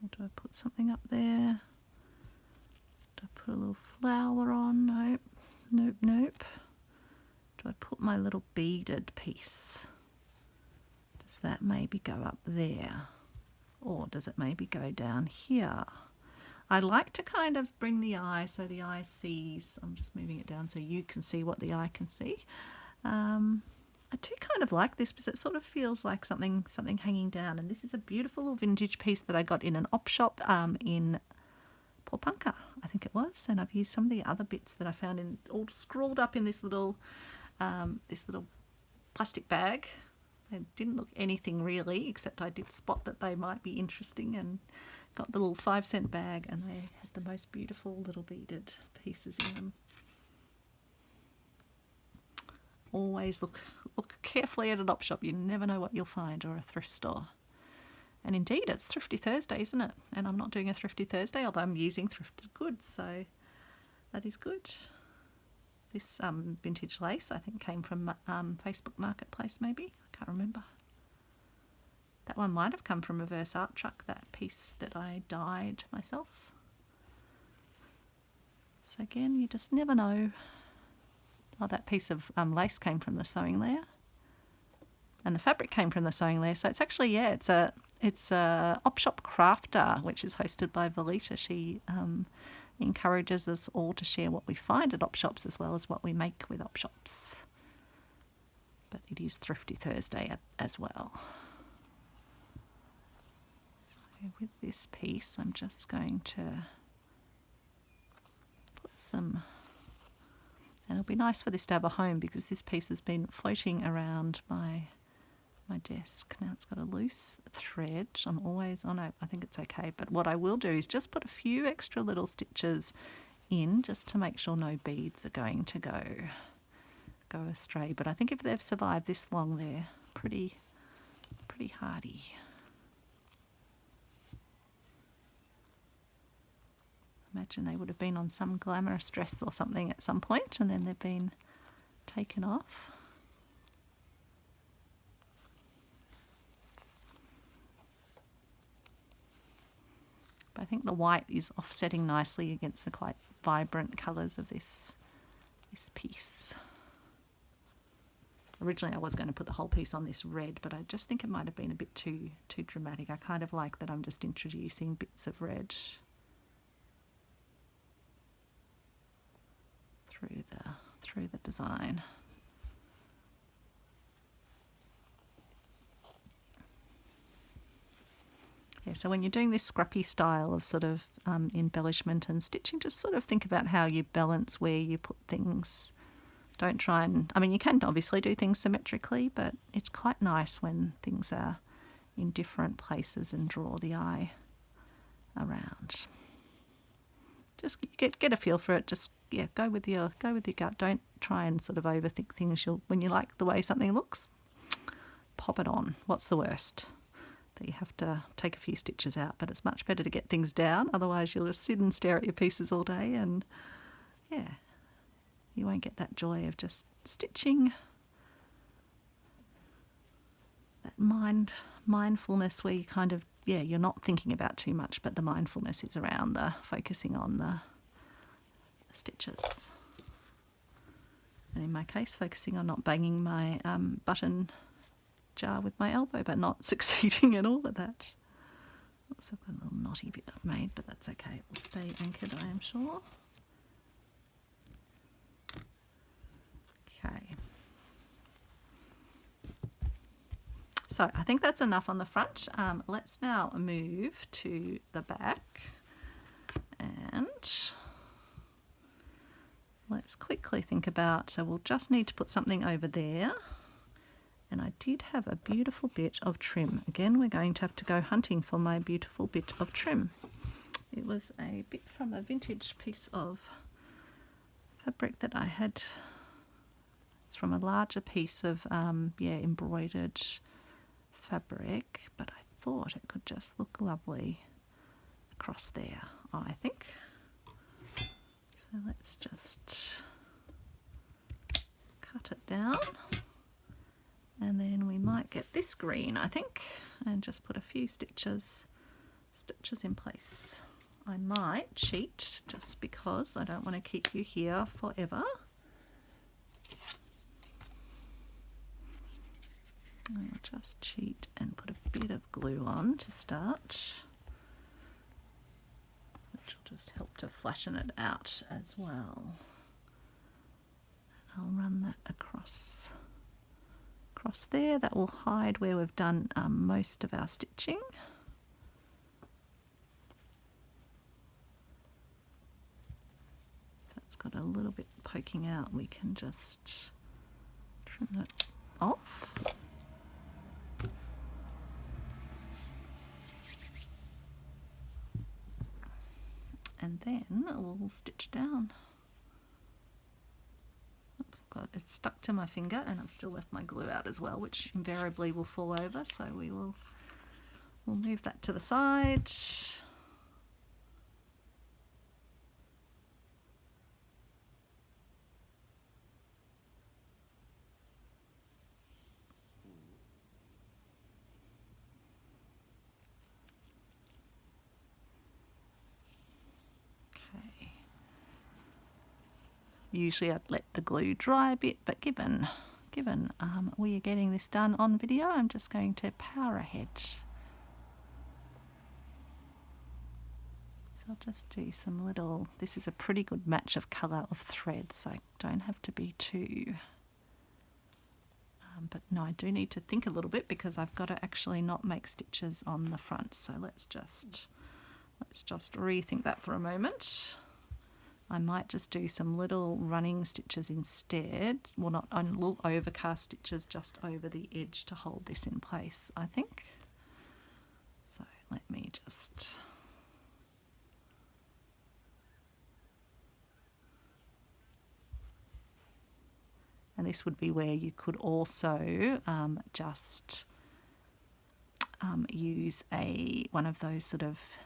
Or do I put something up there? Do I put a little flower on? Nope, nope, nope. Do I put my little beaded piece? Does that maybe go up there? Or does it maybe go down here? I like to kind of bring the eye so the eye sees. I'm just moving it down so you can see what the eye can see. I do kind of like this because it sort of feels like something hanging down. And this is a beautiful little vintage piece that I got in an op shop in Porpunka, I think it was. And I've used some of the other bits that I found in all scrawled up in this little plastic bag. They didn't look anything really, except I did spot that they might be interesting, and got the little 5-cent bag, and they had the most beautiful little beaded pieces in them. Always look carefully at an op shop. You never know what you'll find, or a thrift store. And indeed, it's Thrifty Thursday, isn't it? And I'm not doing a Thrifty Thursday, although I'm using thrifted goods, so that is good. This vintage lace, I think, came from Facebook Marketplace, maybe. I can't remember. That one might have come from Reverse Art Truck, that piece that I dyed myself. So again, you just never know. Oh, that piece of lace came from the sewing layer. And the fabric came from the sewing layer. So it's actually, yeah, it's a Op Shop Crafter, which is hosted by Valita. She encourages us all to share what we find at op shops as well as what we make with op shops. But it is Thrifty Thursday as well. So with this piece, I'm just going to put some, and it'll be nice for this to have a home because this piece has been floating around my desk. Now it's got a loose thread. I'm always on it. I think it's okay. But what I will do is just put a few extra little stitches in just to make sure no beads are going to go astray. But I think if they've survived this long, they're pretty hardy. Imagine they would have been on some glamorous dress or something at some point, and then they've been taken off. But I think the white is offsetting nicely against the quite vibrant colours of this piece. Originally I was going to put the whole piece on this red, but I just think it might have been a bit too dramatic. I kind of like that I'm just introducing bits of red through the design. Yeah, so when you're doing this scrappy style of sort of embellishment and stitching, just sort of think about how you balance where you put things. Don't try and, I mean, you can obviously do things symmetrically, but it's quite nice when things are in different places and draw the eye around. Just get a feel for it. Just, yeah, go with your gut. Don't try and sort of overthink things. When you like the way something looks, pop it on. What's the worst? That you have to take a few stitches out, but it's much better to get things down. Otherwise you'll just sit and stare at your pieces all day, and yeah, you won't get that joy of just stitching. That mindfulness where you kind of, yeah, you're not thinking about too much, but the mindfulness is around the focusing on the stitches. And in my case, focusing on not banging my button jar with my elbow, but not succeeding at all at that. Oops, I've got a little knotty bit I've made, but that's okay. It will stay anchored, I am sure. Okay. So I think that's enough on the front. Let's now move to the back, and let's quickly think about, so we'll just need to put something over there. And I did have a beautiful bit of trim. Again, we're going to have to go hunting for my beautiful bit of trim. It was a bit from a vintage piece of fabric that I had. It's from a larger piece of embroidered fabric, but I thought it could just look lovely across there, I think. So let's just cut it down. And then we might get this green, I think, and just put a few stitches in place. I might cheat just because I don't want to keep you here forever. I'll just cheat and put a bit of glue on to start, which will just help to flatten it out as well. I'll run that across there. That will hide where we've done most of our stitching. That's got a little bit poking out. We can just trim that off. And then we'll stitch down. Oops, it's stuck to my finger and I've still left my glue out as well, which invariably will fall over, so we'll move that to the side. Usually I'd let the glue dry a bit, but given we are getting this done on video, I'm just going to power ahead. So I'll just do some little, this is a pretty good match of colour of thread, so I don't have to be too, but no, I do need to think a little bit because I've got to actually not make stitches on the front, so let's just rethink that for a moment. I might just do some little running stitches instead. Well, not little overcast stitches just over the edge to hold this in place, I think. So let me just... And this would be where you could also just use one of those sort of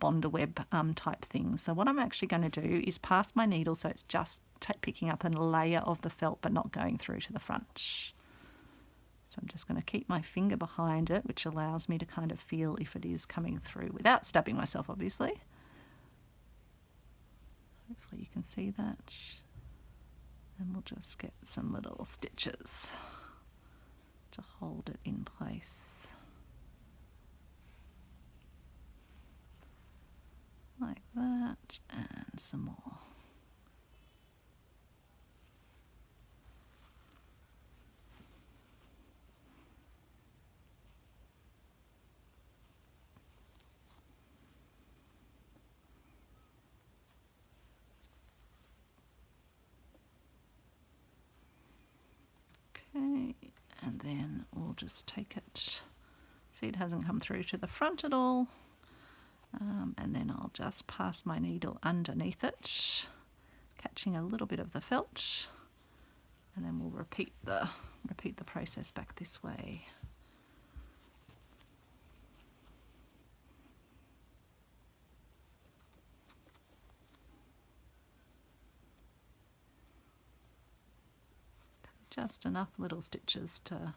bonder web type things. So what I'm actually going to do is pass my needle so it's just picking up a layer of the felt but not going through to the front. So I'm just going to keep my finger behind it, which allows me to kind of feel if it is coming through without stabbing myself, obviously. Hopefully you can see that. And we'll just get some little stitches to hold it in place. Like that, and some more. Okay, and then we'll just take it. See, it hasn't come through to the front at all. And then I'll just pass my needle underneath it, catching a little bit of the felt, and then we'll repeat the process back this way. Just enough little stitches to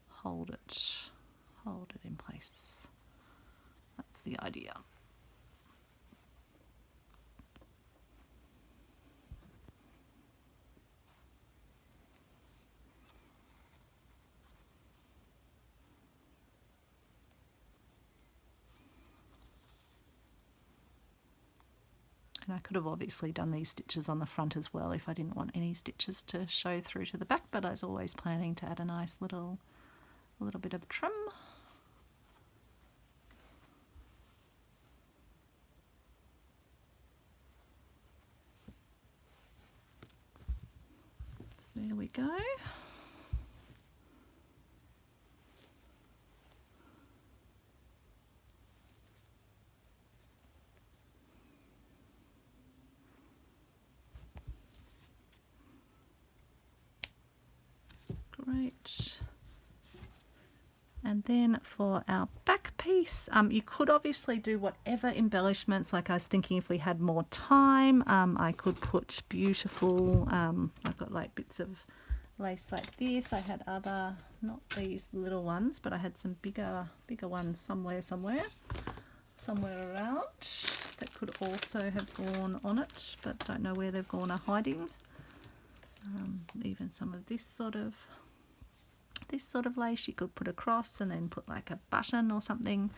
hold it in place. That's the idea. And I could have obviously done these stitches on the front as well if I didn't want any stitches to show through to the back, but I was always planning to add a nice little bit of trim. There we go. Great. And then for our back piece, you could obviously do whatever embellishments, like I was thinking if we had more time, I could put beautiful, I've got like bits of lace like this. I had other, not these little ones, but I had some bigger ones somewhere around that could also have gone on it, but don't know where they've gone are hiding. Even some of this sort of lace you could put across and then put like a button or something.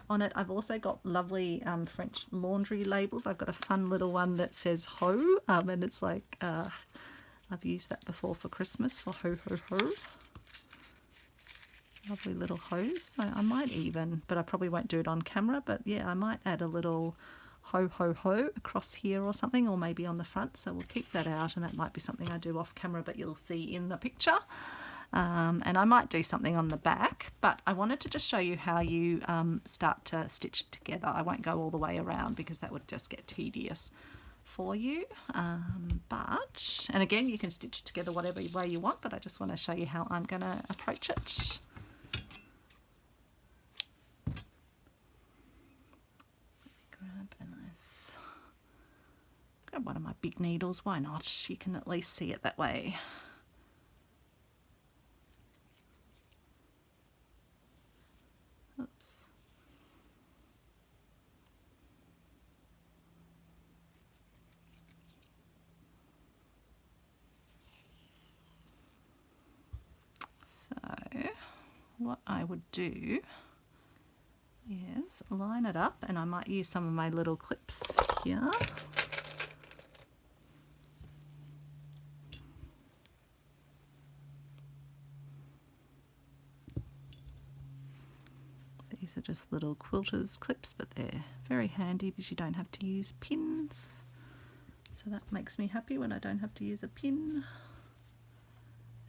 on it. I've also got lovely French laundry labels. I've got a fun little one that says ho, and it's like, I've used that before for Christmas for ho ho ho. Lovely little hose. So I might even, but I probably won't do it on camera, but yeah, I might add a little ho ho ho across here or something, or maybe on the front. So we'll keep that out, and that might be something I do off camera, but you'll see in the picture. And I might do something on the back, but I wanted to just show you how you start to stitch it together. I won't go all the way around because that would just get tedious for you, and again, you can stitch it together whatever way you want, but I just want to show you how I'm going to approach it. Grab one of my big needles, why not? You can at least see it that way. Oops. So what I would do is line it up, and I might use some of my little clips here. These are just little quilter's clips, but they're very handy because you don't have to use pins. So that makes me happy when I don't have to use a pin.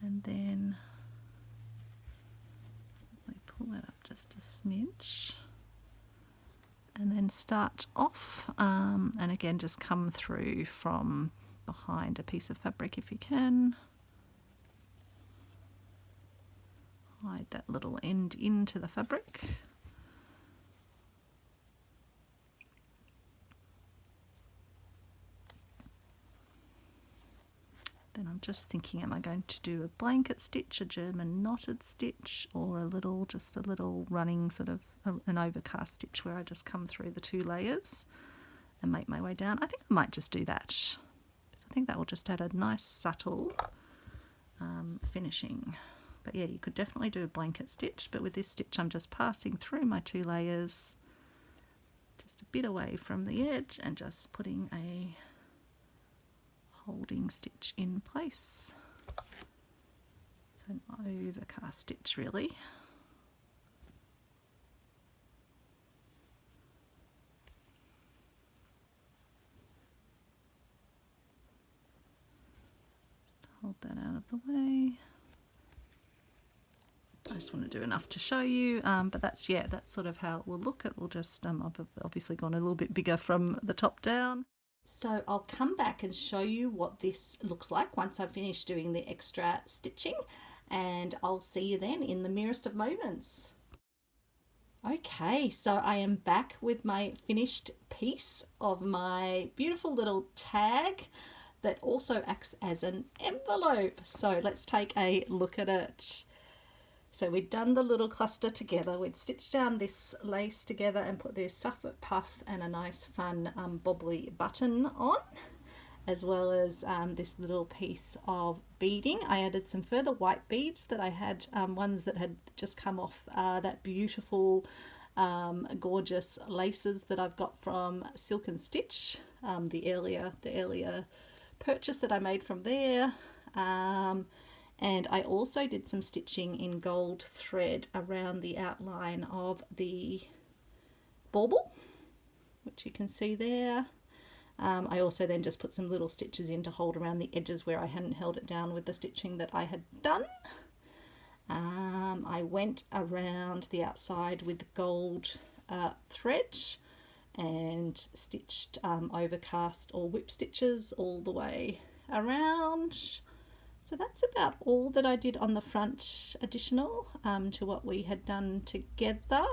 And then I pull that up just a smidge. And then start off, and again just come through from behind a piece of fabric if you can. Hide that little end into the fabric. Then I'm just thinking, am I going to do a blanket stitch, a German knotted stitch, or just a little running sort of an overcast stitch where I just come through the 2 layers and make my way down? I think I might just do that, because I think that will just add a nice subtle finishing. But yeah, you could definitely do a blanket stitch, but with this stitch I'm just passing through my 2 layers just a bit away from the edge and just putting a holding stitch in place. So an overcast stitch really. Just hold that out of the way. I just want to do enough to show you, but that's sort of how it will look. It will just, I've obviously gone a little bit bigger from the top down. So I'll come back and show you what this looks like once I've finished doing the extra stitching, and I'll see you then in the merest of moments. Okay, so I am back with my finished piece of my beautiful little tag that also acts as an envelope. So let's take a look at it. So we'd done the little cluster together, we'd stitched down this lace together and put this soffit puff and a nice fun bobbly button on, as well as this little piece of beading. I added some further white beads that I had, ones that had just come off that beautiful gorgeous laces that I've got from Silk and Stitch, the earlier purchase that I made from there. And I also did some stitching in gold thread around the outline of the bauble, which you can see there. I also then just put some little stitches in to hold around the edges where I hadn't held it down with the stitching that I had done. I went around the outside with gold thread and stitched overcast or whip stitches all the way around. So that's about all that I did on the front, additional to what we had done together.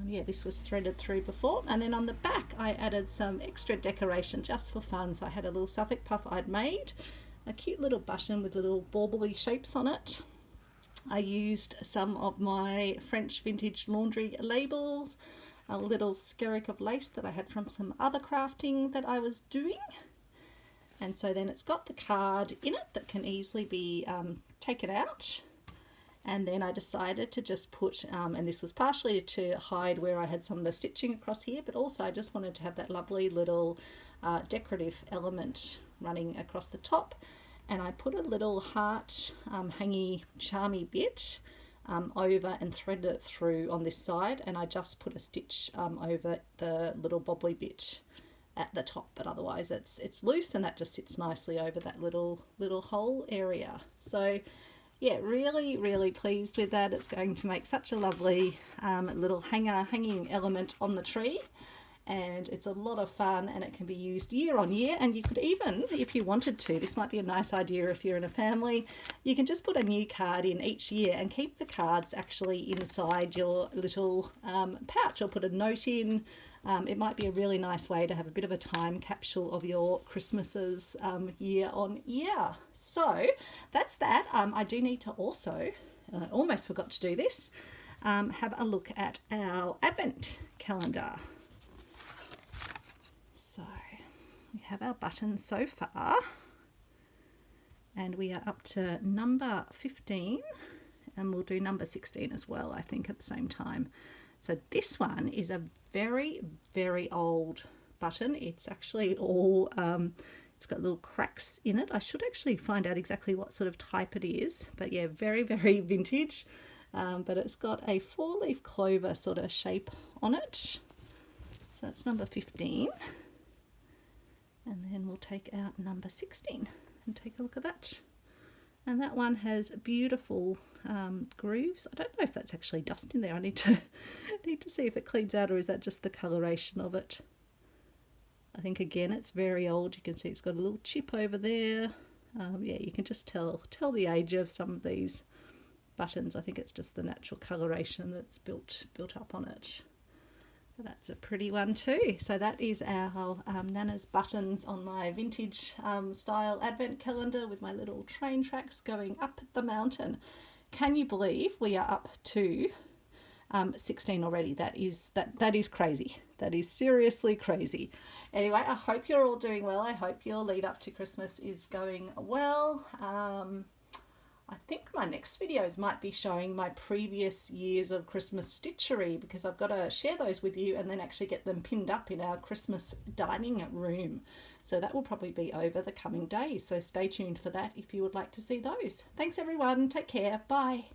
Yeah, this was threaded through before. And then on the back I added some extra decoration just for fun. So I had a little soffit puff I'd made, a cute little button with little bauble-y shapes on it. I used some of my French vintage laundry labels, a little skerrick of lace that I had from some other crafting that I was doing. And so then it's got the card in it that can easily be taken out. And then I decided to just put, and this was partially to hide where I had some of the stitching across here, but also I just wanted to have that lovely little decorative element running across the top. And I put a little heart hangy charmy bit over and threaded it through on this side, and I just put a stitch over the little bobbly bit at the top, but otherwise it's loose, and that just sits nicely over that little hole area. So yeah, really pleased with that. It's going to make such a lovely little hanging element on the tree, and it's a lot of fun, and it can be used year on year. And you could even, if you wanted to, this might be a nice idea if you're in a family, you can just put a new card in each year and keep the cards actually inside your little pouch, or put a note in. It might be a really nice way to have a bit of a time capsule of your Christmases year on year. So that's that. I do need to also, I almost forgot to do this, have a look at our Advent calendar. So we have our buttons so far, and we are up to number 15, and we'll do number 16 as well, I think, at the same time. So this one is a very old button. It's actually all, it's got little cracks in it. I should actually find out exactly what sort of type it is, but yeah, very vintage. But it's got a 4-leaf clover sort of shape on it. So that's number 15. And then we'll take out number 16 and take a look at that. And that one has beautiful grooves. I don't know if that's actually dust in there. I need to see if it cleans out, or is that just the coloration of it. I think again it's very old. You can see it's got a little chip over there. Yeah, you can just tell the age of some of these buttons. I think it's just the natural coloration that's built up on it. But that's a pretty one too. So that is our Nana's buttons on my vintage style advent calendar, with my little train tracks going up the mountain. Can you believe we are up to 16 already? That is crazy. That is seriously crazy. Anyway, I hope you're all doing well. I hope your lead up to Christmas is going well. I think my next videos might be showing my previous years of Christmas stitchery, because I've got to share those with you and then actually get them pinned up in our Christmas dining room. So that will probably be over the coming days. So stay tuned for that if you would like to see those. Thanks everyone. Take care. Bye.